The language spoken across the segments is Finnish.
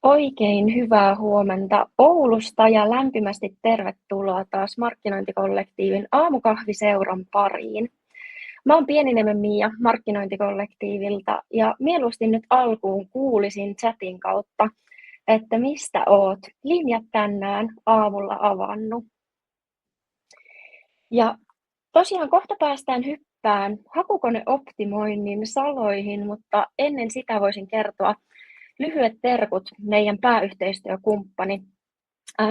Oikein hyvää huomenta Oulusta ja lämpimästi tervetuloa taas Markkinointikollektiivin aamukahviseuran pariin. Mä oon Pieniniemen Miia Markkinointikollektiivilta ja mieluusti nyt alkuun kuulisin chatin kautta, että mistä oot linjat tänään aamulla avannut. Ja tosiaan kohta päästään hyppään hakukoneoptimoinnin saloihin, mutta ennen sitä voisin kertoa lyhyet terkut meidän pääyhteistyökumppani,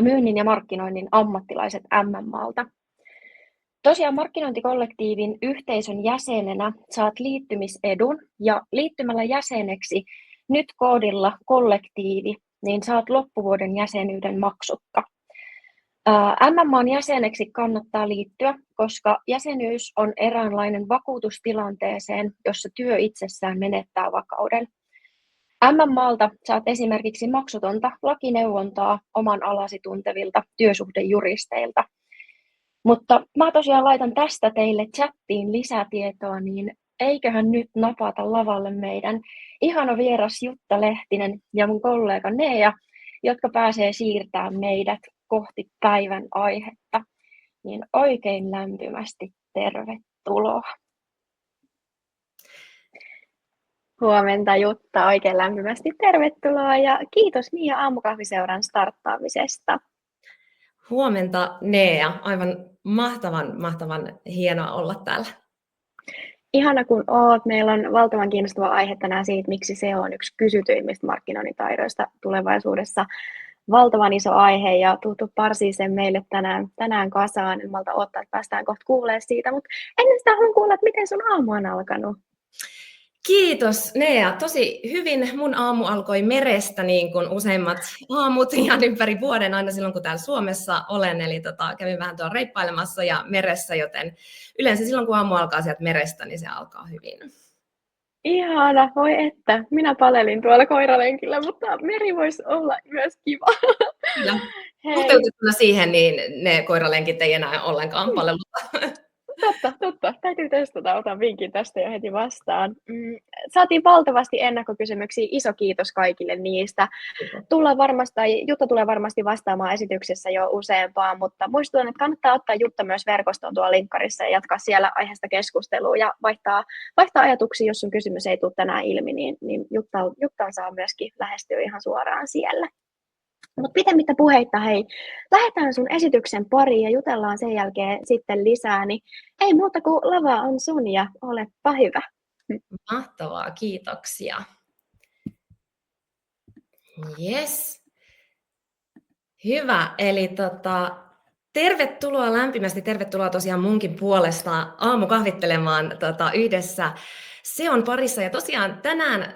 myynnin ja markkinoinnin ammattilaiset MMAlta. Tosiaan markkinointikollektiivin yhteisön jäsenenä saat liittymisedun ja liittymällä jäseneksi nyt koodilla kollektiivi, niin saat loppuvuoden jäsenyyden maksutta. MMAn jäseneksi kannattaa liittyä, koska jäsenyys on eräänlainen vakuutus tilanteeseen, jossa työ itsessään menettää vakauden. MMAlta saat esimerkiksi maksutonta lakineuvontaa oman alasi tuntevilta työsuhdejuristeilta. Mutta mä tosiaan laitan tästä teille chattiin lisätietoa, niin eiköhän nyt napata lavalle meidän ihana vieras Jutta Lehtinen ja mun kollega Nea, jotka pääsee siirtämään meidät kohti päivän aihetta. Niin oikein lämpimästi tervetuloa. Huomenta Jutta, oikein lämpimästi tervetuloa ja kiitos Miia aamukahviseuran starttaamisesta. Huomenta Nea, aivan mahtavan hienoa olla täällä. Ihana kun oot. Meillä on valtavan kiinnostava aihe tänään siitä, miksi SEO on yksi kysytyimmistä markkinoinnin taidoista tulevaisuudessa. Valtavan iso aihe ja tuu parsii sen meille tänään kasaan. En malta odottaa, että päästään kohta kuulemaan siitä, mutta ennen sitä haluan kuulla, että miten sun aamu on alkanut. Kiitos Nea. Tosi hyvin. Mun aamu alkoi merestä niin kuin useimmat aamut ihan ympäri vuoden aina silloin, kun täällä Suomessa olen. Eli kävin vähän tuolla reippailemassa ja meressä, joten yleensä silloin, kun aamu alkaa sieltä merestä, niin se alkaa hyvin. Ihana, voi että. Minä palelin tuolla koiralenkillä, mutta meri voisi olla myös kiva. Suhteutettuna siihen, niin ne koiralenkit ei enää ollenkaan palelluta. Totta. Täytyy testata. Otan vinkin tästä jo heti vastaan. Saatiin valtavasti ennakkokysymyksiä. Iso kiitos kaikille niistä. Jutta tulee varmasti vastaamaan esityksessä jo useampaan, mutta muistutan, että kannattaa ottaa Jutta myös verkostoon tuolla linkkarissa ja jatkaa siellä aiheesta keskustelua ja vaihtaa ajatuksia, jos sun kysymys ei tule tänään ilmi, niin Juttaan saa myöskin lähestyä ihan suoraan siellä. Mutta pitemmittä puheitta, hei, lähdetään sun esityksen pariin ja jutellaan sen jälkeen sitten lisää, niin ei muuta kuin lava on sun ja olepa hyvä. Mahtavaa, kiitoksia. Yes. Hyvä, eli tervetuloa lämpimästi, tervetuloa tosiaan munkin puolesta aamukahvittelemaan yhdessä SEOn parissa. Ja tosiaan tänään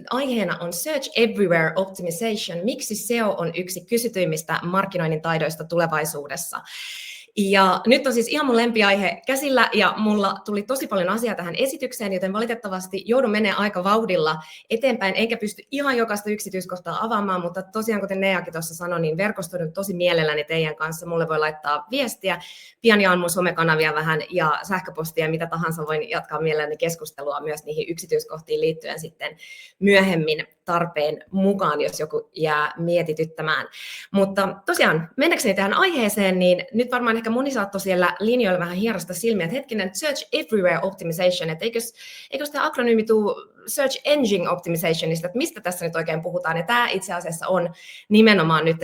aiheena on Search Everywhere Optimization. Miksi SEO on yksi kysytyimmistä markkinoinnin taidoista tulevaisuudessa? Ja nyt on siis ihan mun lempiaihe käsillä ja mulla tuli tosi paljon asiaa tähän esitykseen, joten valitettavasti joudun menemään aika vauhdilla eteenpäin, eikä pysty ihan jokaista yksityiskohtaa avaamaan, mutta tosiaan kuten Neakin tuossa sanoi, niin verkostoidun tosi mielelläni teidän kanssa. Mulle voi laittaa viestiä, pian jaan mun somekanavia vähän ja sähköpostia ja mitä tahansa, voin jatkaa mielelläni keskustelua myös niihin yksityiskohtiin liittyen sitten myöhemmin tarpeen mukaan, jos joku jää mietityttämään. Mutta tosiaan, mennäkseni tähän aiheeseen, niin nyt varmaan ehkä moni saattoi siellä linjoilla vähän hierosta silmiä, että hetkinen, Search Everywhere Optimization, että eikös tämä akronyymi tule Search Engine Optimizationista, että mistä tässä nyt oikein puhutaan, ja tämä itse asiassa on nimenomaan nyt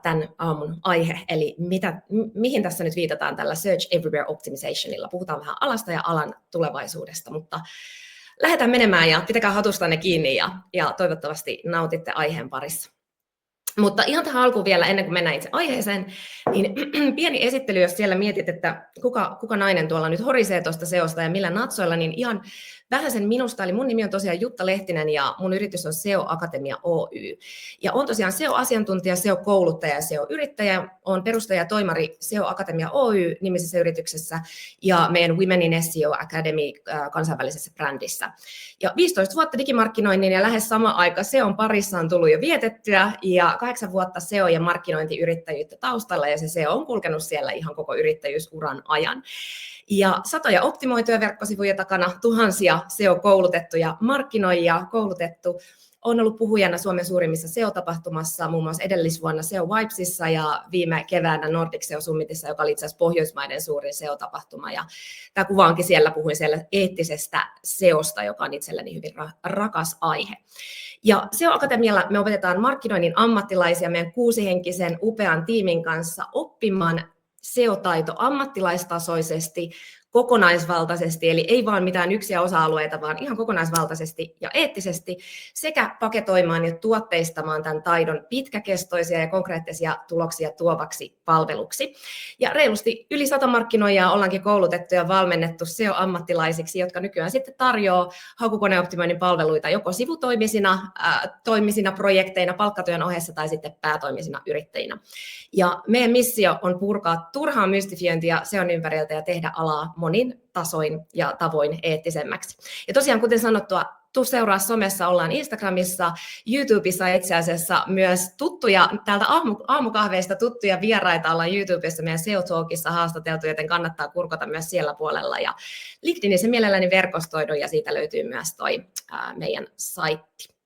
tämän aamun aihe, eli mihin tässä nyt viitataan tällä Search Everywhere Optimizationilla. Puhutaan vähän alasta ja alan tulevaisuudesta, mutta lähdetään menemään ja pitäkää hatustanne kiinni ja toivottavasti nautitte aiheen parissa. Mutta ihan tähän alkuun vielä, ennen kuin mennään itse aiheeseen, niin pieni esittely, jos siellä mietit, että kuka nainen tuolla nyt horisee tuosta SEOsta ja millä natsoilla, niin ihan vähän sen minusta, eli mun nimi on tosiaan Jutta Lehtinen ja mun yritys on SEO Akatemia Oy. Ja on tosiaan SEO-asiantuntija, SEO-kouluttaja ja SEO-yrittäjä, on perustaja ja toimari SEO Akatemia Oy nimisessä yrityksessä ja meidän Women in SEO Academy kansainvälisessä brändissä. Ja 15 vuotta digimarkkinoinnin ja lähes sama aika SEOn parissa on tullut jo vietettyä ja 8 vuotta SEO- ja markkinointiyrittäjyyttä taustalla ja se SEO on kulkenut siellä ihan koko yrittäjyysuran ajan. Ja satoja optimoituja verkkosivuja takana, tuhansia SEO-koulutettuja markkinoijia koulutettu, olen ollut puhujana Suomen suurimmissa SEO-tapahtumassa, muun muassa edellisvuonna SEO Vibesissa ja viime keväänä Nordic SEO Summitissa, joka oli itse asiassa Pohjoismaiden suurin SEO-tapahtuma. Ja tämä kuva onkin siellä, puhuin siellä eettisestä SEOsta, joka on itselleni hyvin rakas aihe. Ja SEO-akatemialla me opetetaan markkinoinnin ammattilaisia meidän 6-henkisen upean tiimin kanssa oppimaan SEO-taito ammattilaistasoisesti, kokonaisvaltaisesti, eli ei vaan mitään yksiä osa-alueita, vaan ihan kokonaisvaltaisesti ja eettisesti, sekä paketoimaan ja tuotteistamaan tämän taidon pitkäkestoisia ja konkreettisia tuloksia tuovaksi palveluksi. Ja reilusti yli 100 markkinoijaa ollaankin koulutettu ja valmennettu SEO-ammattilaisiksi, jotka nykyään sitten tarjoaa hakukoneoptimoinnin palveluita joko sivutoimisina projekteina, palkkatyön ohessa tai sitten päätoimisina yrittäjinä. Ja meidän missio on purkaa turhaa mystifiointia SEOn ympäriltä ja tehdä alaa monin tasoin ja tavoin eettisemmäksi. Ja tosiaan, kuten sanottua, tuu seuraa somessa, ollaan Instagramissa, YouTubessa itse asiassa myös tuttuja, täältä aamukahveista tuttuja vieraita ollaan YouTubessa meidän SEO Talkissa haastateltu, joten kannattaa kurkata myös siellä puolella. Ja LinkedInissä mielelläni verkostoidun ja siitä löytyy myös toi meidän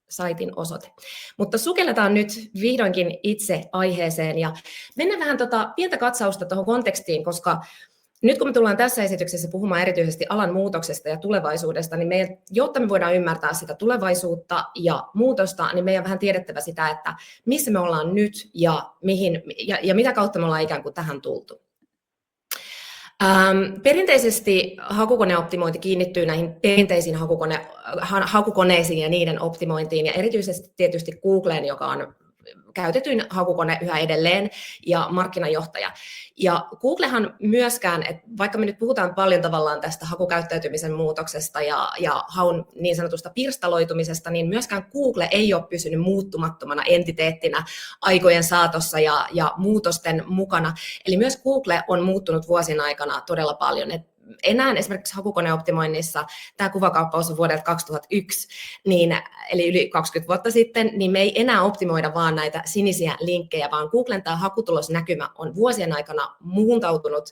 saitin osoite. Mutta sukelletaan nyt vihdoinkin itse aiheeseen ja mennään vähän pientä katsausta tuohon kontekstiin, koska nyt kun me tullaan tässä esityksessä puhumaan erityisesti alan muutoksesta ja tulevaisuudesta, niin jotta me voidaan ymmärtää sitä tulevaisuutta ja muutosta, niin meidän on vähän tiedettävä sitä, että missä me ollaan nyt ja mitä kautta me ollaan ikään kuin tähän tultu. Perinteisesti hakukoneoptimointi kiinnittyy näihin perinteisiin hakukoneisiin ja niiden optimointiin, ja erityisesti tietysti Googleen, joka on käytetyin hakukone yhä edelleen ja markkinajohtaja. Ja Googlehan myöskään, että vaikka me nyt puhutaan paljon tavallaan tästä hakukäyttäytymisen muutoksesta ja haun niin sanotusta pirstaloitumisesta, niin myöskään Google ei ole pysynyt muuttumattomana entiteettinä aikojen saatossa ja muutosten mukana. Eli myös Google on muuttunut vuosien aikana todella paljon. Enää esimerkiksi hakukoneoptimoinnissa, tämä kuvakauppaus on vuodelta 2001, eli yli 20 vuotta sitten, niin me ei enää optimoida vaan näitä sinisiä linkkejä, vaan Googlen tämä hakutulosnäkymä on vuosien aikana muuntautunut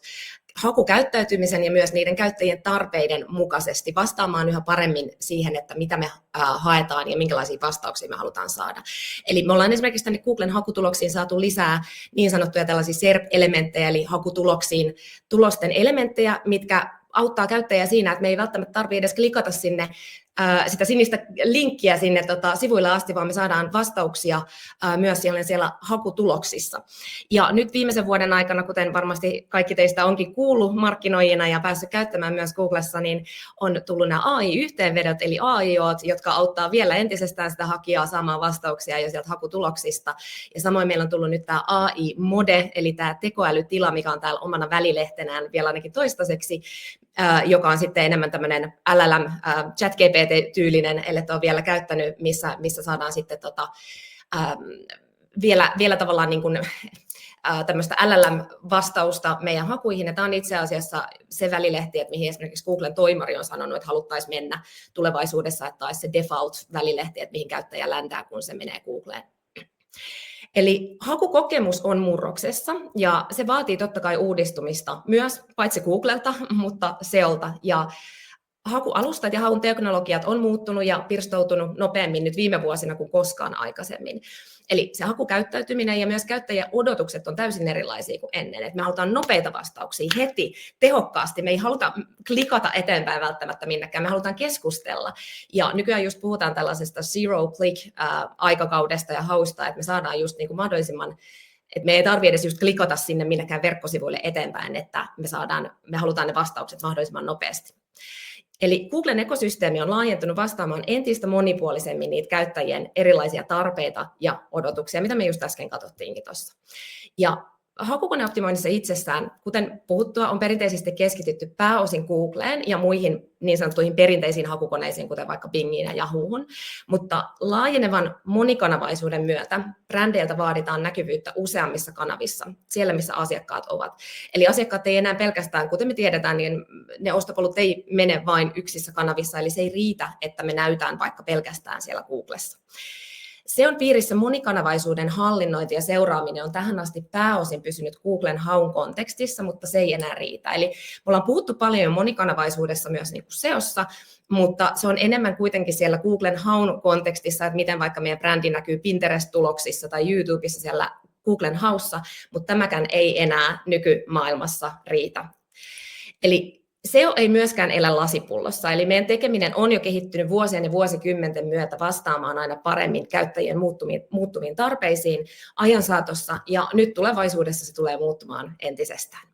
hakukäyttäytymisen ja myös niiden käyttäjien tarpeiden mukaisesti vastaamaan yhä paremmin siihen, että mitä me haetaan ja minkälaisia vastauksia me halutaan saada. Eli me ollaan esimerkiksi tänne Googlen hakutuloksiin saatu lisää niin sanottuja tällaisia SERP-elementtejä, eli hakutuloksiin tulosten elementtejä, mitkä auttaa käyttäjää siinä, että me ei välttämättä tarvitse edes klikata sinne sitä sinistä linkkiä sinne sivuille asti, vaan me saadaan vastauksia myös siellä hakutuloksissa. Ja nyt viimeisen vuoden aikana, kuten varmasti kaikki teistä onkin kuullut markkinoijina ja päässyt käyttämään myös Googlessa, niin on tullut nämä AI-yhteenvedot, eli AIOt, jotka auttaa vielä entisestään sitä hakijaa saamaan vastauksia jo sieltä hakutuloksista. Ja samoin meillä on tullut nyt tämä AI-mode, eli tämä tekoälytila, mikä on täällä omana välilehtenään vielä ainakin toistaiseksi, joka on sitten enemmän tämmöinen LLM, ChatGPT-tyylinen, ellei ole vielä käyttänyt, missä saadaan sitten vielä tavallaan niin kuin, tämmöistä LLM-vastausta meidän hakuihin. Ja tämä on itse asiassa se välilehti, että mihin esimerkiksi Googlen toimari on sanonut, että haluttaisiin mennä tulevaisuudessa, että olisi se default-välilehti, että mihin käyttäjä läntää, kun se menee Googleen. Eli hakukokemus on murroksessa ja se vaatii totta kai uudistumista myös paitsi Googlelta, mutta SEOlta. Ja hakualustat ja haun teknologiat on muuttunut ja pirstoutunut nopeammin nyt viime vuosina kuin koskaan aikaisemmin. Eli se hakukäyttäytyminen ja myös käyttäjien odotukset on täysin erilaisia kuin ennen. Et me halutaan nopeita vastauksia heti, tehokkaasti. Me ei haluta klikata eteenpäin välttämättä minnekään, me halutaan keskustella. Ja nykyään just puhutaan tällaisesta zero click aikakaudesta ja hausta, että me saadaan just niin kuin mahdollisimman, että me ei tarvitse edes just klikata sinne minnekään verkkosivuille eteenpäin, että me halutaan ne vastaukset mahdollisimman nopeasti. Eli Googlen ekosysteemi on laajentunut vastaamaan entistä monipuolisemmin niitä käyttäjien erilaisia tarpeita ja odotuksia, mitä me just äsken katsottiinkin tuossa. Ja hakukoneoptimoinnissa itsessään, kuten puhuttua, on perinteisesti keskitytty pääosin Googleen ja muihin niin sanottuihin perinteisiin hakukoneisiin, kuten vaikka Bingiin ja Yahoohun, mutta laajenevan monikanavaisuuden myötä brändeiltä vaaditaan näkyvyyttä useammissa kanavissa, siellä missä asiakkaat ovat. Eli asiakkaat ei enää pelkästään, kuten me tiedetään, niin ne ostopolut ei mene vain yksissä kanavissa, eli se ei riitä, että me näytään vaikka pelkästään siellä Googlessa. Se on piirissä monikanavaisuuden hallinnointi ja seuraaminen on tähän asti pääosin pysynyt Googlen haun kontekstissa, mutta se ei enää riitä. Eli me ollaan puhuttu paljon monikanavaisuudessa myös niin kuin SEOssa, mutta se on enemmän kuitenkin siellä Googlen haun kontekstissa, että miten vaikka meidän brändi näkyy Pinterest-tuloksissa tai YouTubessa siellä Googlen haussa, mutta tämäkään ei enää nykymaailmassa riitä. Eli SEO ei myöskään elä lasipullossa, eli meidän tekeminen on jo kehittynyt vuosien ja vuosikymmenten myötä vastaamaan aina paremmin käyttäjien muuttuviin tarpeisiin ajan saatossa, ja nyt tulevaisuudessa se tulee muuttumaan entisestään.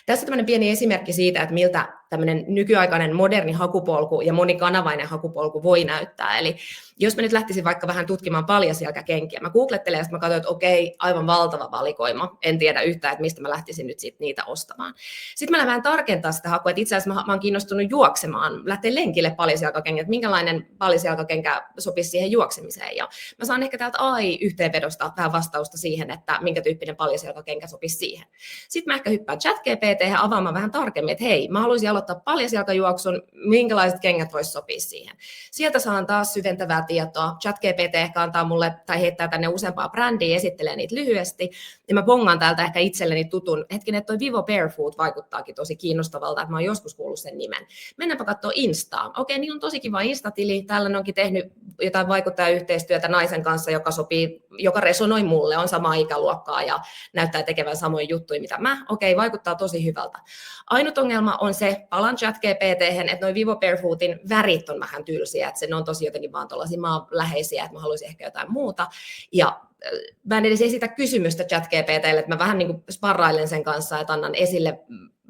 Tässä on tämmöinen pieni esimerkki siitä, että miltä tämmöinen nykyaikainen moderni hakupolku ja monikanavainen hakupolku voi näyttää. Eli jos mä nyt lähtisin vaikka vähän tutkimaan paljasjalkakenkiä, mä googlettelen ja sitten mä katsoin, että okei, aivan valtava valikoima, en tiedä yhtään, että mistä mä lähtisin nyt sit niitä ostamaan. Sitten mä lähden vähän tarkentaa sitä hakua, että itse asiassa mä oon kiinnostunut juoksemaan, lähteä lenkille paljasjalkakengät, että minkälainen paljasjalkakenkä sopisi siihen juoksemiseen. Ja mä saan ehkä täältä AI-yhteenvedosta vähän vastausta siihen, että minkä tyyppinen paljasjalkakenkä sopisi siihen. Sitten mä ehkä hyppään ChatGPT:hen avaamaan vähän tarkemmin, että hei, mä haluaisin aloittaa paljasjalkajuoksun, minkälaiset kengät vois sopia siihen. Sieltä saan taas syventävää tietoa. ChatGPT ehkä antaa mulle tai heittää tänne useampaa brändiä, esittelee niitä lyhyesti. Ja mä bongaan täältä ehkä itselleni tutun. Hetkinen, että toi Vivo Barefoot vaikuttaakin tosi kiinnostavalta, että mä oon joskus kuullut sen nimen. Mennäänpä katsoa Instaa. Okei, niin on tosi kiva Insta-tili. Täällä ne onkin tehnyt jotain vaikuttajayhteistyötä naisen kanssa, joka resonoi mulle, on samaa ikäluokkaa ja näyttää tekevän samoja juttuja, mitä mä. Okei, vaikuttaa tosi hyvältä. Ainut ongelma on se, palan ChatGPT:hen, että noi Vivo Barefootin värit on vähän tylsiä, että ne on tosi jotenkin vaan tuollaisia maanläheisiä, että mä haluaisin ehkä jotain muuta. Ja mä en edes esitä kysymystä ChatGPT:lle, että mä vähän niin kuin sparrailen sen kanssa, että annan esille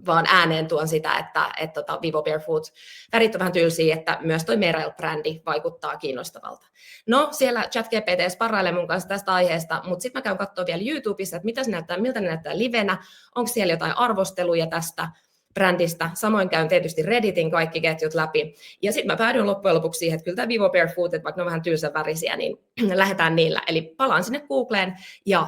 vaan ääneen tuon sitä, että Vivo Barefoot värit on vähän tylsiä, että myös toi Merrell-brändi vaikuttaa kiinnostavalta. No, siellä ChatGPT sparrailee mun kanssa tästä aiheesta, mutta sitten mä käyn katsoa vielä YouTubessa, että miltä ne näyttää livenä, onko siellä jotain arvosteluja tästä brändistä. Samoin käyn tietysti Redditin kaikki ketjut läpi. Ja sitten mä päädyin loppujen lopuksi siihen, että kyllä tämä Vivo Barefoot, että vaikka ne on vähän tylsän värisiä, niin lähdetään niillä. Eli palaan sinne Googleen ja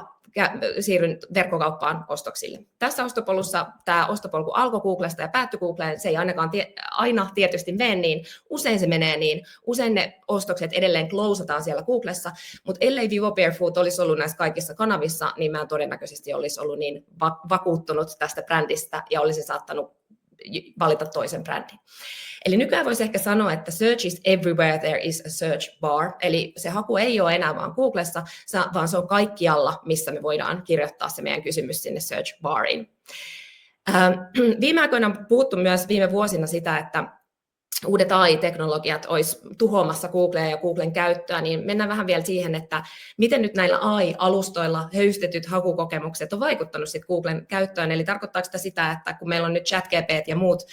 siirryn verkkokauppaan ostoksille. Tässä ostopolussa tämä ostopolku alkoi Googlesta ja päättyi Googleen. Se ei ainakaan aina tietysti mene niin. Usein se menee niin. Usein ne ostokset edelleen closataan siellä Googlessa, mutta ellei Vivo Barefoot olisi ollut näissä kaikissa kanavissa, niin mä en todennäköisesti olisi ollut niin vakuuttunut tästä brändistä ja olisin saattanut valita toisen brändin. Eli nykyään voisi ehkä sanoa, että search is everywhere there is a search bar. Eli se haku ei ole enää vaan Googlessa, vaan se on kaikkialla, missä me voidaan kirjoittaa se meidän kysymys sinne search bariin. Viime aikoina on puhuttu myös viime vuosina sitä, että uudet AI-teknologiat olisi tuhoamassa Googlea ja Googlen käyttöä, niin mennään vähän vielä siihen, että miten nyt näillä AI-alustoilla höystetyt hakukokemukset on vaikuttanut sitten Googlen käyttöön. Eli tarkoittaako sitä, että kun meillä on nyt ChatGPT ja muut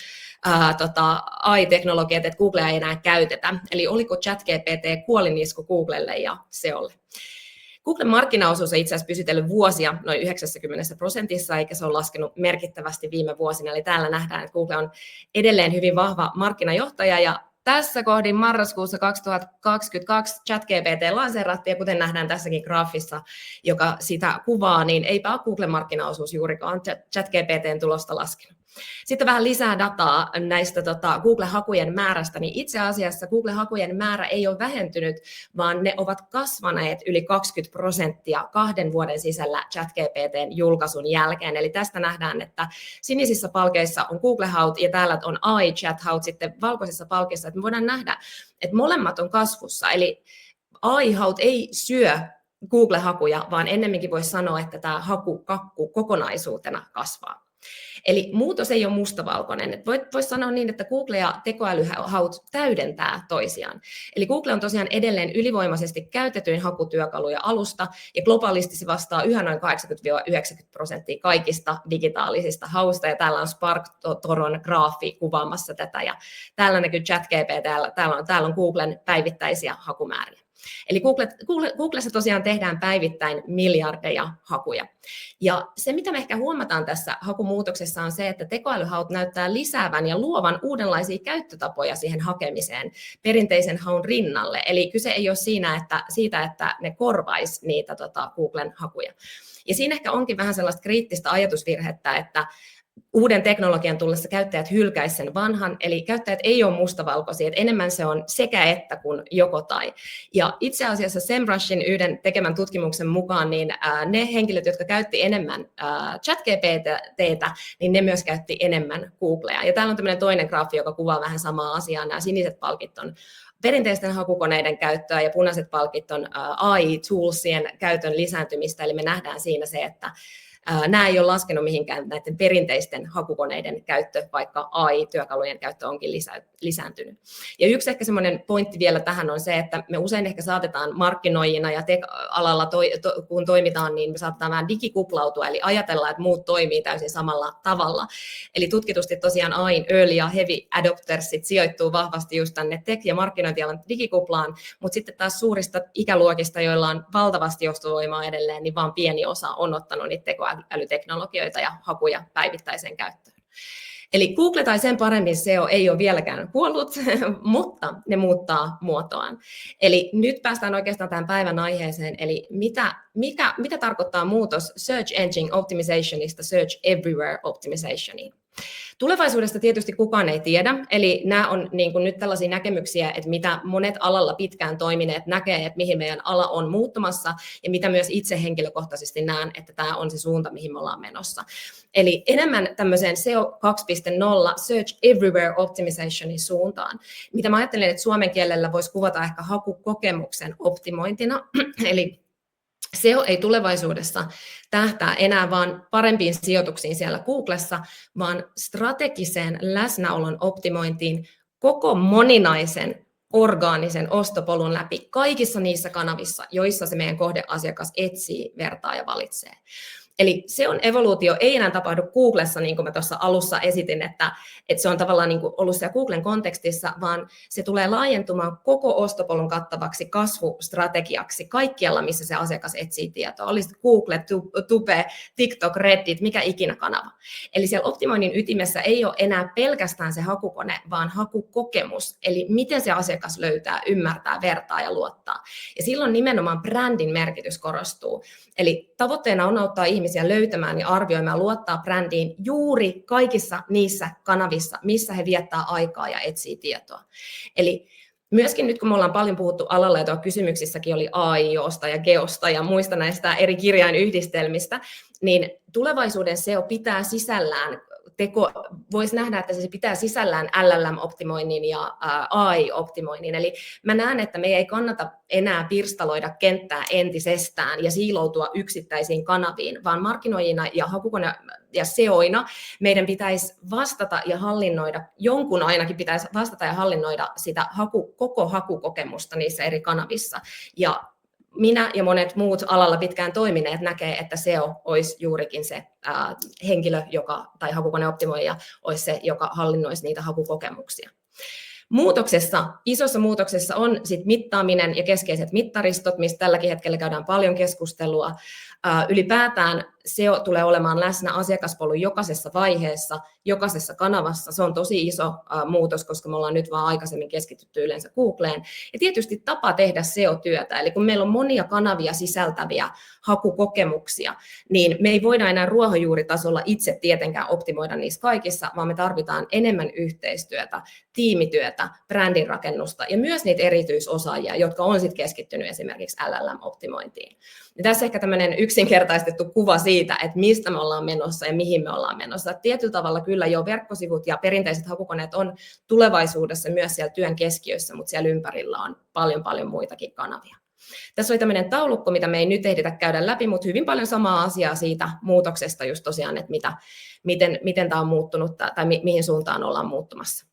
AI-teknologiat, että Googlea ei enää käytetä. Eli oliko ChatGPT kuolinisku Googlelle ja SEOlle? Googlen markkinaosuus on itse asiassa pysytellyt vuosia noin 90%, eikä se ole laskenut merkittävästi viime vuosina. Eli täällä nähdään, että Google on edelleen hyvin vahva markkinajohtaja, ja tässä kohdin marraskuussa 2022 ChatGPT lanseerattiin, ja kuten nähdään tässäkin graafissa, joka sitä kuvaa, niin eipä ole Googlen markkinaosuus juurikaan ChatGPTn tulosta laskenut. Sitten vähän lisää dataa näistä Google-hakujen määrästä, niin itse asiassa Google-hakujen määrä ei ole vähentynyt, vaan ne ovat kasvaneet yli 20% 2 vuoden sisällä ChatGPTn julkaisun jälkeen. Eli tästä nähdään, että sinisissä palkeissa on Google-haut ja täällä on AI-chat-haut sitten valkoisissa palkeissa, että me voidaan nähdä, että molemmat on kasvussa. Eli AI-haut ei syö Google-hakuja, vaan ennemminkin voisi sanoa, että tämä hakukakku kokonaisuutena kasvaa. Eli muutos ei ole mustavalkoinen. Voisi sanoa niin, että Google ja tekoälyhaut täydentää toisiaan. Eli Google on tosiaan edelleen ylivoimaisesti käytetyin hakutyökalu ja alusta, ja globaalisti se vastaa yhä noin 80-90% kaikista digitaalisista hausta, ja täällä on SparkToron graafi kuvaamassa tätä, ja täällä näkyy ChatGPT, täällä on Googlen päivittäisiä hakumääriä. Eli Googlessa tosiaan tehdään päivittäin miljardeja hakuja. Ja se, mitä me ehkä huomataan tässä hakumuutoksessa, on se, että tekoälyhaut näyttää lisäävän ja luovan uudenlaisia käyttötapoja siihen hakemiseen perinteisen haun rinnalle. Eli kyse ei ole siitä, että ne korvaisi niitä Googlen hakuja. Ja siinä ehkä onkin vähän sellaista kriittistä ajatusvirhettä, että uuden teknologian tullessa käyttäjät hylkäisivät sen vanhan, eli käyttäjät ei ole mustavalkoisia, että enemmän se on sekä että kuin joko tai. Ja itse asiassa SEMrushin yhden tekemän tutkimuksen mukaan niin ne henkilöt, jotka käytti enemmän ChatGPT:tä, niin ne myös käytti enemmän Googlea. Ja täällä on tämmöinen toinen graafi, joka kuvaa vähän samaa asiaa. Nämä siniset palkit on perinteisten hakukoneiden käyttöä ja punaiset palkit on AI-toolsien käytön lisääntymistä, eli me nähdään siinä se, että nämä ei ole laskenut mihinkään näiden perinteisten hakukoneiden käyttö, vaikka AI-työkalujen käyttö onkin lisääntynyt. Ja yksi ehkä semmoinen pointti vielä tähän on se, että me usein ehkä saatetaan markkinoijina ja tech-alalla, kun toimitaan, niin me saatetaan vähän digikuplautua, eli ajatellaan, että muut toimii täysin samalla tavalla. Eli tutkitusti tosiaan AI:n early ja heavy adoptersit sijoittuu vahvasti just tänne tech- ja markkinointialan digikuplaan, mutta sitten taas suurista ikäluokista, joilla on valtavasti ostovoimaa edelleen, niin vaan pieni osa on ottanut niitä tekoälyteknologioita ja hakuja päivittäiseen käyttöön. Eli Google tai sen paremmin SEO ei ole vieläkään kuollut, mutta ne muuttaa muotoaan. Eli nyt päästään oikeastaan tämän päivän aiheeseen, eli mitä tarkoittaa muutos Search Engine Optimizationista Search Everywhere Optimizationiin. Tulevaisuudesta tietysti kukaan ei tiedä, eli nämä on niin kuin nyt tällaisia näkemyksiä, että mitä monet alalla pitkään toimineet näkee, että mihin meidän ala on muuttumassa, ja mitä myös itse henkilökohtaisesti näen, että tämä on se suunta, mihin me ollaan menossa. Eli enemmän tämmöiseen SEO 2.0 Search Everywhere Optimizationin suuntaan, mitä mä ajattelin, että suomen kielellä voisi kuvata ehkä hakukokemuksen optimointina, eli SEO ei tulevaisuudessa tähtää enää vaan parempiin sijoituksiin siellä Googlessa, vaan strategisen läsnäolon optimointiin koko moninaisen orgaanisen ostopolun läpi kaikissa niissä kanavissa, joissa se meidän kohdeasiakas etsii, vertaa ja valitsee. Eli SEOn evoluutio ei enää tapahdu Googlessa, niin kuin mä tuossa alussa esitin, että se on tavallaan niin kuin ollut siellä Googlen kontekstissa, vaan se tulee laajentumaan koko ostopolun kattavaksi kasvustrategiaksi kaikkialla, missä se asiakas etsii tietoa. Olisi Google, Tube, TikTok, Reddit, mikä ikinä kanava. Eli siellä optimoinnin ytimessä ei ole enää pelkästään se hakukone, vaan hakukokemus, eli miten se asiakas löytää, ymmärtää, vertaa ja luottaa. Ja silloin nimenomaan brändin merkitys korostuu. Eli tavoitteena on auttaa ihmisiä löytämään ja arvioimaan, luottaa brändiin juuri kaikissa niissä kanavissa, missä he viettää aikaa ja etsii tietoa. Eli myöskin nyt, kun me ollaan paljon puhuttu alalla, ja kysymyksissäkin oli AI:sta ja geosta ja muista näistä eri kirjainyhdistelmistä, niin tulevaisuuden SEO pitää sisällään voisi nähdä, että se pitää sisällään LLM-optimoinnin ja AI-optimoinnin. Eli mä näen, että meidän ei kannata enää pirstaloida kenttää entisestään ja siiloutua yksittäisiin kanaviin, vaan markkinoijina ja hakukone ja SEOina meidän pitäisi vastata ja hallinnoida, jonkun ainakin pitäisi vastata ja hallinnoida sitä koko hakukokemusta niissä eri kanavissa. Ja minä ja monet muut alalla pitkään toimineet näkee, että SEO olisi juurikin se henkilö, tai hakukoneoptimoija olisi se, joka hallinnoisi niitä hakukokemuksia. Isossa muutoksessa on sit mittaaminen ja keskeiset mittaristot, mistä tälläkin hetkellä käydään paljon keskustelua. Ylipäätään SEO tulee olemaan läsnä asiakaspolun jokaisessa vaiheessa, jokaisessa kanavassa. Se on tosi iso muutos, koska me ollaan nyt vaan aikaisemmin keskitytty yleensä Googleen. Ja tietysti tapa tehdä SEO-työtä, eli kun meillä on monia kanavia sisältäviä hakukokemuksia, niin me ei voida enää ruohonjuuritasolla itse tietenkään optimoida niissä kaikissa, vaan me tarvitaan enemmän yhteistyötä, tiimityötä, brändin rakennusta ja myös niitä erityisosaajia, jotka on sitten keskittynyt esimerkiksi LLM-optimointiin. Ja tässä ehkä tämmöinen yksinkertaistettu kuva siitä, että mistä me ollaan menossa ja mihin me ollaan menossa. Tietyllä tavalla kyllä jo verkkosivut ja perinteiset hakukoneet on tulevaisuudessa myös siellä työn keskiössä, mutta siellä ympärillä on paljon muitakin kanavia. Tässä oli tämmöinen taulukko, mitä me ei nyt ehditä käydä läpi, mutta hyvin paljon samaa asiaa siitä muutoksesta just tosiaan, että miten tämä on muuttunut tai mihin suuntaan ollaan muuttumassa.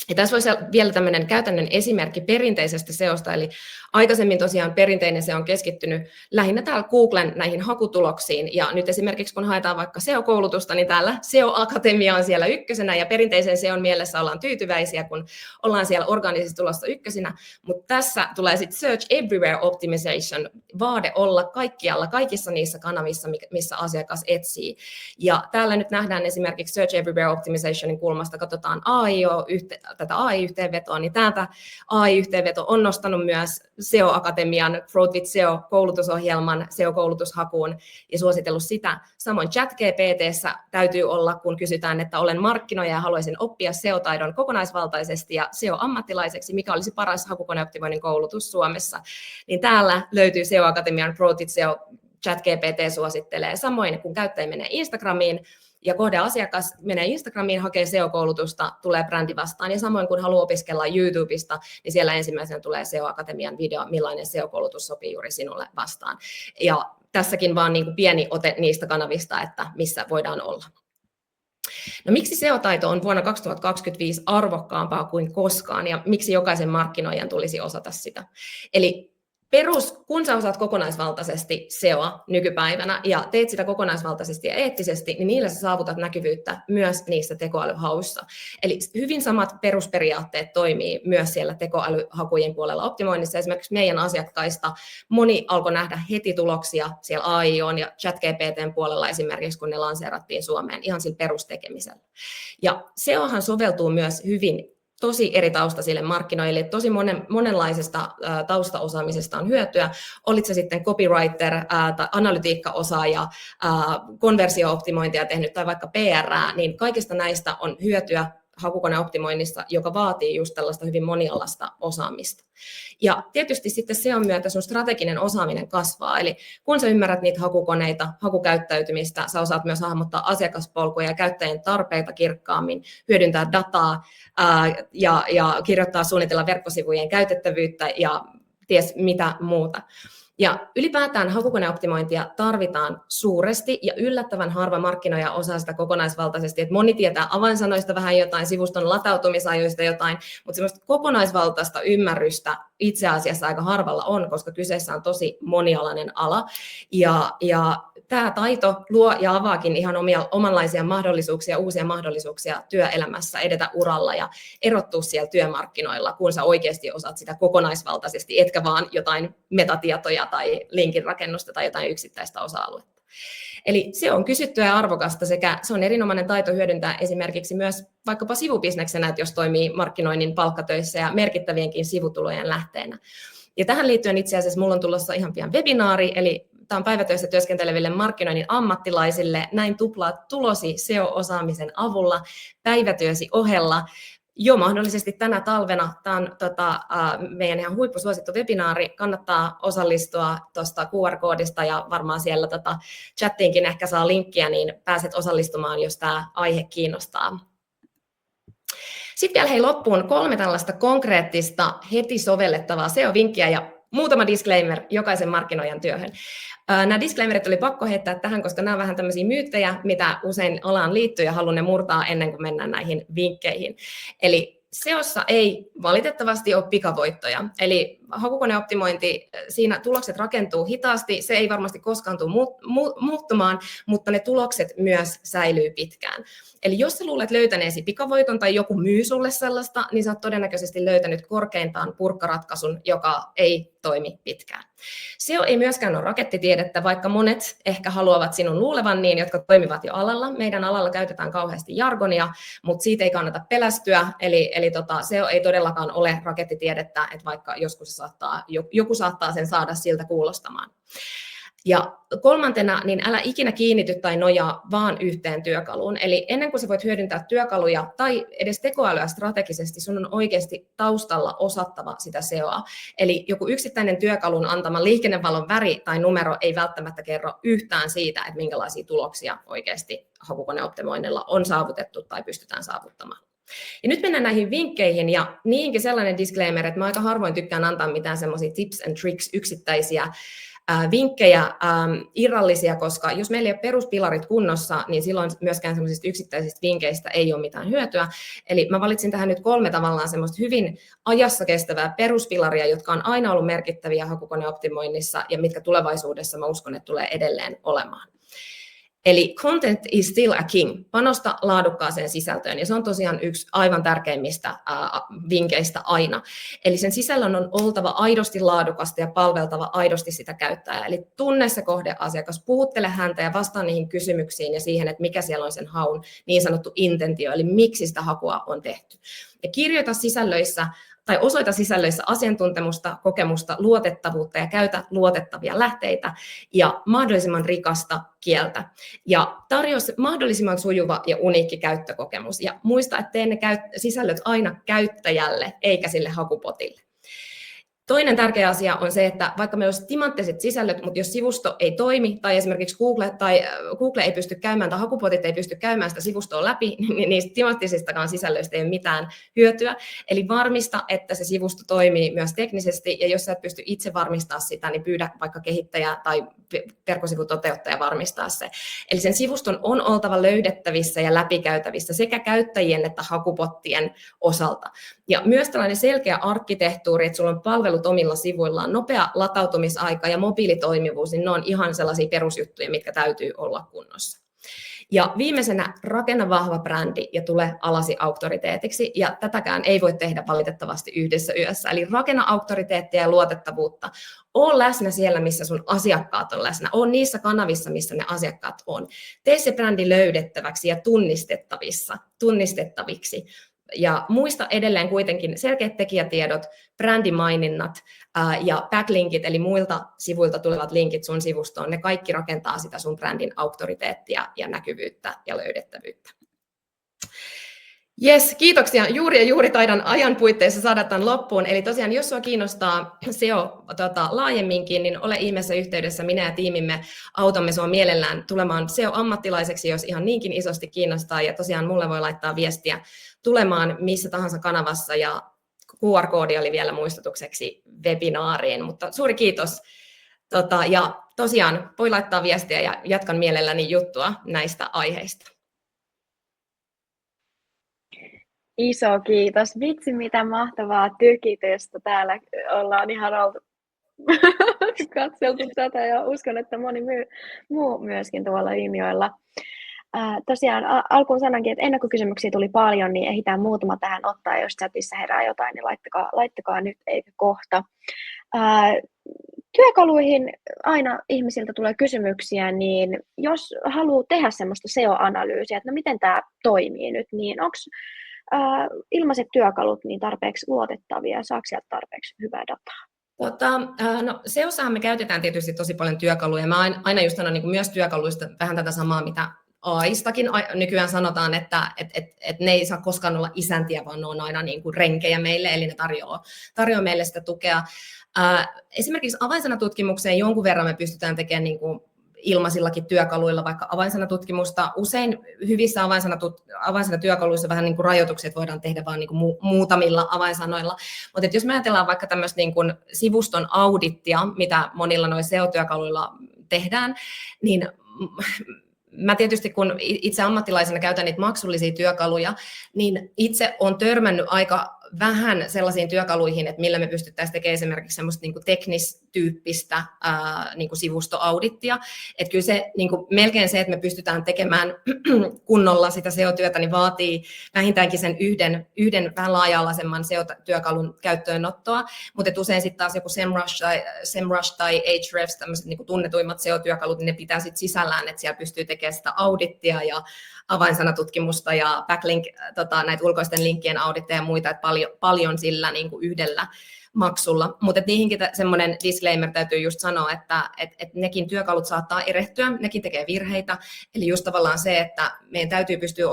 Ja tässä voisi vielä tämmöinen käytännön esimerkki perinteisestä SEOsta, eli aikaisemmin tosiaan perinteinen SEO on keskittynyt lähinnä täällä Googlen näihin hakutuloksiin, ja nyt esimerkiksi kun haetaan vaikka SEO-koulutusta, niin täällä SEO-akatemia on siellä ykkösenä, ja perinteisen SEOn mielessä ollaan tyytyväisiä, kun ollaan siellä orgaanisessa tulossa ykkösenä, mutta tässä tulee sitten Search Everywhere Optimization, vaade olla kaikkialla, kaikissa niissä kanavissa, missä asiakas etsii, ja täällä nyt nähdään esimerkiksi Search Everywhere Optimizationin kulmasta, katsotaan AIO tätä AI-yhteenvetoa, niin täältä AI-yhteenveto on nostanut myös SEO Akatemian Growth with SEO-koulutusohjelman SEO-koulutushakuun ja suositellut sitä. Samoin ChatGPT:ssä täytyy olla, kun kysytään, että olen markkinoija ja haluaisin oppia SEO-taidon kokonaisvaltaisesti ja SEO-ammattilaiseksi, mikä olisi paras hakukoneoptimoinnin koulutus Suomessa, niin täällä löytyy SEO Akatemian Growth with SEO. ChatGPT suosittelee. Samoin kun käyttäjä menee Instagramiin ja kohdeasiakas menee Instagramiin, hakee SEO-koulutusta, tulee brändi vastaan. Ja samoin kun haluaa opiskella YouTubesta, niin siellä ensimmäisenä tulee SEO Akatemian video, millainen SEO-koulutus sopii juuri sinulle vastaan. Ja tässäkin vaan niin kuin pieni ote niistä kanavista, että missä voidaan olla. No miksi SEO-taito on vuonna 2025 arvokkaampaa kuin koskaan ja miksi jokaisen markkinoijan tulisi osata sitä? Eli kun sä osaat kokonaisvaltaisesti SEOa nykypäivänä ja teet sitä kokonaisvaltaisesti ja eettisesti, niin niillä sä saavutat näkyvyyttä myös niissä tekoälyhauissa. Eli hyvin samat perusperiaatteet toimii myös siellä tekoälyhakujen puolella optimoinnissa. Esimerkiksi meidän asiakkaista moni alkoi nähdä heti tuloksia siellä AI:n ja ChatGPT:n puolella esimerkiksi, kun ne lanseerattiin Suomeen ihan sillä perustekemisellä. Ja SEOhan soveltuu myös hyvin tosi eri taustaisille markkinoille, tosi monenlaisesta taustaosaamisesta on hyötyä. Olit se sitten copywriter tai analytiikkaosaaja, konversio-optimointia tehnyt tai vaikka PR, niin kaikista näistä on hyötyä hakukoneoptimoinnissa, joka vaatii just tällaista hyvin monialaista osaamista. Ja tietysti sitten SEOn myötä sun strateginen osaaminen kasvaa, eli kun sä ymmärrät niitä hakukoneita, hakukäyttäytymistä, sä osaat myös hahmottaa asiakaspolkuja ja käyttäjien tarpeita kirkkaammin, hyödyntää dataa ja kirjoittaa, suunnitella verkkosivujen käytettävyyttä ja ties mitä muuta. Ja ylipäätään hakukoneoptimointia tarvitaan suuresti ja yllättävän harva markkinoija osaa sitä kokonaisvaltaisesti. Että moni tietää avainsanoista vähän jotain, sivuston latautumisajoista jotain, mutta semmoista kokonaisvaltaista ymmärrystä itse asiassa aika harvalla on, koska kyseessä on tosi monialainen ala. Ja tämä taito luo ja avaakin ihan omanlaisia mahdollisuuksia, uusia mahdollisuuksia työelämässä, edetä uralla ja erottua siellä työmarkkinoilla, kun sä oikeasti osaat sitä kokonaisvaltaisesti, etkä vaan jotain metatietoja tai linkin rakennusta tai jotain yksittäistä osa-aluetta. Eli se on kysyttyä ja arvokasta sekä se on erinomainen taito hyödyntää esimerkiksi myös vaikkapa sivubisneksenä, jos toimii markkinoinnin palkkatöissä ja merkittävienkin sivutulojen lähteenä. Ja tähän liittyen itse asiassa minulla on tulossa ihan pian webinaari, eli tämä on päivätöissä työskenteleville markkinoinnin ammattilaisille. Näin tuplaat tulosi SEO-osaamisen avulla päivätyösi ohella. Jo mahdollisesti tänä talvena. Tämä on meidän ihan huippusuosittu webinaari. Kannattaa osallistua tuosta QR-koodista ja varmaan siellä chattiinkin ehkä saa linkkiä, niin pääset osallistumaan, jos tämä aihe kiinnostaa. Sitten vielä loppuun 3 tällaista konkreettista, heti sovellettavaa SEO-vinkkiä ja muutama disclaimer jokaisen markkinoijan työhön. Nämä disclaimerit oli pakko heittää tähän, koska nämä on vähän tämmöisiä myyttejä, mitä usein alaan liittyy ja haluan ne murtaa ennen kuin mennään näihin vinkkeihin. Eli SEOssa ei valitettavasti ole pikavoittoja. Eli hakukoneoptimointi, siinä tulokset rakentuu hitaasti, se ei varmasti koskaan tule muuttumaan, mutta ne tulokset myös säilyy pitkään. Eli jos sä luulet löytäneesi pikavoiton tai joku myy sulle sellaista, niin sä oot todennäköisesti löytänyt korkeintaan purkkaratkaisun, joka ei toimi pitkään. SEO ei myöskään ole rakettitiedettä, vaikka monet ehkä haluavat sinun luulevan niin, jotka toimivat jo alalla. Meidän alalla käytetään kauheasti jargonia, mutta siitä ei kannata pelästyä. Eli SEO ei todellakaan ole rakettitiedettä, että vaikka joskus joku saattaa sen saada siltä kuulostamaan. Ja 3, niin älä ikinä kiinnity tai nojaa vaan yhteen työkaluun. Eli ennen kuin sä voit hyödyntää työkaluja tai edes tekoälyä strategisesti, sun on oikeasti taustalla osattava sitä SEOa. Eli joku yksittäinen työkalun antama liikennevalon väri tai numero ei välttämättä kerro yhtään siitä, että minkälaisia tuloksia oikeasti hakukoneoptimoinnilla on saavutettu tai pystytään saavuttamaan. Ja nyt mennään näihin vinkkeihin ja niihinkin sellainen disclaimer, että mä aika harvoin tykkään antaa mitään semmoisia tips and tricks yksittäisiä vinkkejä irrallisia, koska jos meillä ei ole peruspilarit kunnossa, niin silloin myöskään semmoisista yksittäisistä vinkkeistä ei ole mitään hyötyä. Eli mä valitsin tähän nyt 3 tavallaan semmoista hyvin ajassa kestävää peruspilaria, jotka on aina ollut merkittäviä hakukoneoptimoinnissa ja mitkä tulevaisuudessa mä uskon, että tulee edelleen olemaan. Eli content is still a king, panosta laadukkaaseen sisältöön, ja se on tosiaan yksi aivan tärkeimmistä vinkkeistä aina. Eli sen sisällön on oltava aidosti laadukasta ja palveltava aidosti sitä käyttäjää. Eli tunne se kohdeasiakas, puhuttele häntä ja vastaa niihin kysymyksiin ja siihen, että mikä siellä on sen haun niin sanottu intentio, eli miksi sitä hakua on tehty. Ja kirjoita sisällöissä tai osoita sisällöissä asiantuntemusta, kokemusta, luotettavuutta ja käytä luotettavia lähteitä ja mahdollisimman rikasta kieltä. Ja tarjoa mahdollisimman sujuva ja uniikki käyttökokemus. Ja muista, että tee ne sisällöt aina käyttäjälle eikä sille hakupotille. Toinen tärkeä asia on se, että vaikka meillä olisi timanttiset sisällöt, mutta jos sivusto ei toimi, tai esimerkiksi Google ei pysty käymään, tai hakupotit ei pysty käymään sitä sivustoa läpi, niin niistä timanttisistakaan sisällöistä ei ole mitään hyötyä. Eli varmista, että se sivusto toimii myös teknisesti, ja jos sä et pysty itse varmistaa sitä, niin pyydä vaikka kehittäjä tai verkkosivutoteuttaja varmistaa se. Eli sen sivuston on oltava löydettävissä ja läpikäytävissä sekä käyttäjien että hakupottien osalta. Ja myös tällainen selkeä arkkitehtuuri, että sulla on palvelut omilla sivuillaan, nopea latautumisaika ja mobiilitoimivuus, niin ne on ihan sellaisia perusjuttuja, mitkä täytyy olla kunnossa. Ja viimeisenä rakenna vahva brändi ja tule alasi auktoriteetiksi, ja tätäkään ei voi tehdä valitettavasti yhdessä yössä. Eli rakenna auktoriteettia ja luotettavuutta. Oo läsnä siellä, missä sun asiakkaat on läsnä. Oo niissä kanavissa, missä ne asiakkaat on. Tee se brändi löydettäväksi ja tunnistettaviksi. Ja muista edelleen kuitenkin selkeät tekijätiedot, brändimaininnat ja backlinkit, eli muilta sivuilta tulevat linkit sun sivustoon, ne kaikki rakentaa sitä sun brändin auktoriteettia ja näkyvyyttä ja löydettävyyttä. Jes, kiitoksia. Juuri taidan ajan puitteissa saada tämän loppuun. Eli tosiaan, jos sinua kiinnostaa SEO laajemminkin, niin ole ihmeessä yhteydessä. Minä ja tiimimme autamme sinua mielellään tulemaan SEO-ammattilaiseksi, jos ihan niinkin isosti kiinnostaa. Ja tosiaan mulle voi laittaa viestiä tulemaan missä tahansa kanavassa. Ja QR-koodi oli vielä muistutukseksi webinaariin. Mutta suuri kiitos. Ja tosiaan voi laittaa viestiä ja jatkan mielelläni juttua näistä aiheista. Iso kiitos. Vitsi, mitä mahtavaa tykitystä. Täällä ollaan ihan oltu katseltu tätä ja uskon, että moni muu myöskin tuolla linjoilla. Tosiaan alkuun sanonkin, että ennakkokysymyksiä tuli paljon, niin ehditään muutama tähän ottaa. Jos chatissa herää jotain, niin laittakaa nyt eikä kohta. Työkaluihin aina ihmisiltä tulee kysymyksiä, niin jos haluaa tehdä semmoista SEO-analyysiä, että no miten tämä toimii nyt, niin onko ilmaiset työkalut niin tarpeeksi luotettavia, saako sieltä tarpeeksi hyvää dataa? No SEOssahan me käytetään tietysti tosi paljon työkaluja. Mä aina just sanon niin myös työkaluista vähän tätä samaa, mitä AIstakin nykyään sanotaan, että ne ei saa koskaan olla isäntiä, vaan ne on aina niin kuin renkejä meille, eli ne tarjoaa meille sitä tukea. Esimerkiksi avainsanatutkimukseen jonkun verran me pystytään tekemään niin kuin ilmaisillakin työkaluilla, vaikka avainsanatutkimusta. Usein hyvissä avainsanat-työkaluissa vähän niin kuin rajoitukset voidaan tehdä vain niin kuin muutamilla avainsanoilla. Mutta jos me ajatellaan vaikka tämmöistä niin kuin sivuston audittia, mitä monilla noilla SEO-työkaluilla tehdään, niin mä tietysti, kun itse ammattilaisena käytän niitä maksullisia työkaluja, niin itse olen törmännyt aika vähän sellaisiin työkaluihin, että millä me pystyttäisiin tekemään esimerkiksi semmoista niin kuin teknistyyppistä niin kuin sivustoaudittia. Että kyllä se niin kuin melkein se, että me pystytään tekemään kunnolla sitä SEO-työtä, niin vaatii vähintäänkin sen yhden vähän laaja-alaisemman SEO-työkalun käyttöönottoa, mutta usein sitten taas joku SEMrush tai Ahrefs, tämmöiset niin kuin tunnetuimmat SEO-työkalut, niin ne pitää sitten sisällään, että siellä pystyy tekemään sitä audittia ja avainsanatutkimusta ja backlink, näitä ulkoisten linkkien auditteja ja muita, että paljon sillä niin kuin yhdellä maksulla. Mutta niihinkin semmoinen disclaimer täytyy just sanoa, että nekin työkalut saattaa erehtyä, nekin tekee virheitä. Eli just tavallaan se, että meidän täytyy pystyä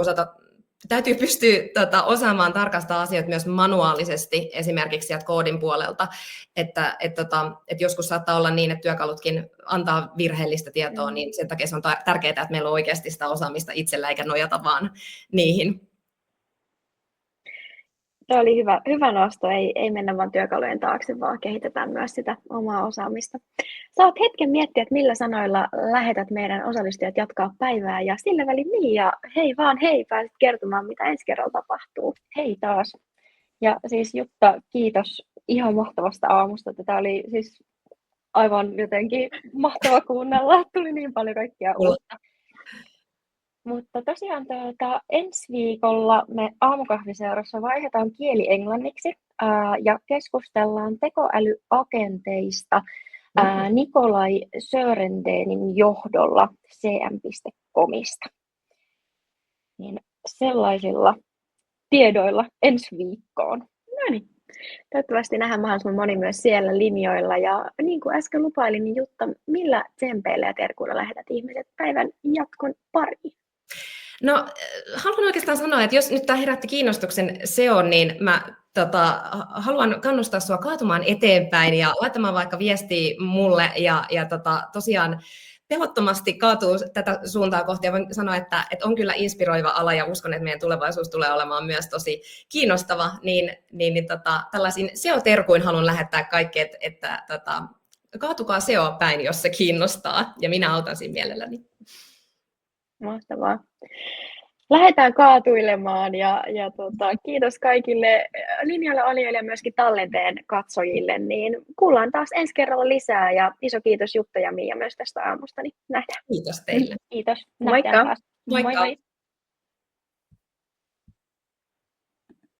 osaamaan tarkastaa asioita myös manuaalisesti, esimerkiksi sieltä koodin puolelta, että joskus saattaa olla niin, että työkalutkin antaa virheellistä tietoa, niin sen takia se on tärkeää, että meillä on oikeasti sitä osaamista itsellä, eikä nojata vaan niihin. Tuo oli hyvä nosto, ei mennä vaan työkalujen taakse, vaan kehitetään myös sitä omaa osaamista. Saat hetken miettiä, että millä sanoilla lähetät meidän osallistujat jatkaa päivää, ja sillä välin Mia, hei vaan hei, pääsit kertomaan, mitä ensi kerralla tapahtuu. Hei taas. Ja siis Jutta, kiitos ihan mahtavasta aamusta. Tätä oli siis aivan jotenkin mahtava kuunnella, tuli niin paljon kaikkia uutta. Mutta tosiaan ensi viikolla me Aamukahviseurassa vaihdetaan kieli englanniksi ja keskustellaan tekoälyagenteista Nikolai Sörendenin johdolla cm.comista. Niin sellaisilla tiedoilla ensi viikkoon. No niin. Toivottavasti nähdään mahdollisimman moni myös siellä linjoilla. Ja niin kuin äsken lupailin, niin Jutta, millä tsempeillä ja terkuilla lähetät ihmiset päivän jatkon pariin? No, haluan oikeastaan sanoa, että jos nyt tämä herätti kiinnostuksen SEOon, niin mä haluan kannustaa sinua kaatumaan eteenpäin ja laittamaan vaikka viestiä mulle ja tosiaan pelottomasti kaatuu tätä suuntaa kohti ja voin sanoa, että on kyllä inspiroiva ala ja uskon, että meidän tulevaisuus tulee olemaan myös tosi kiinnostava, niin tällaisin SEO-terkuin haluan lähettää kaikki, että kaatukaa SEO päin, jos se kiinnostaa ja minä autan siinä mielelläni. Mahtavaa. Lähdetään kaatuilemaan ja kiitos kaikille linjalle olijoille ja myöskin tallenteen katsojille. Niin kuullaan taas ensi kerralla lisää ja iso kiitos Jutta ja Mia myös tästä aamusta. Niin nähdään. Kiitos teille. Kiitos. Moikka. Moikka. Moi moi.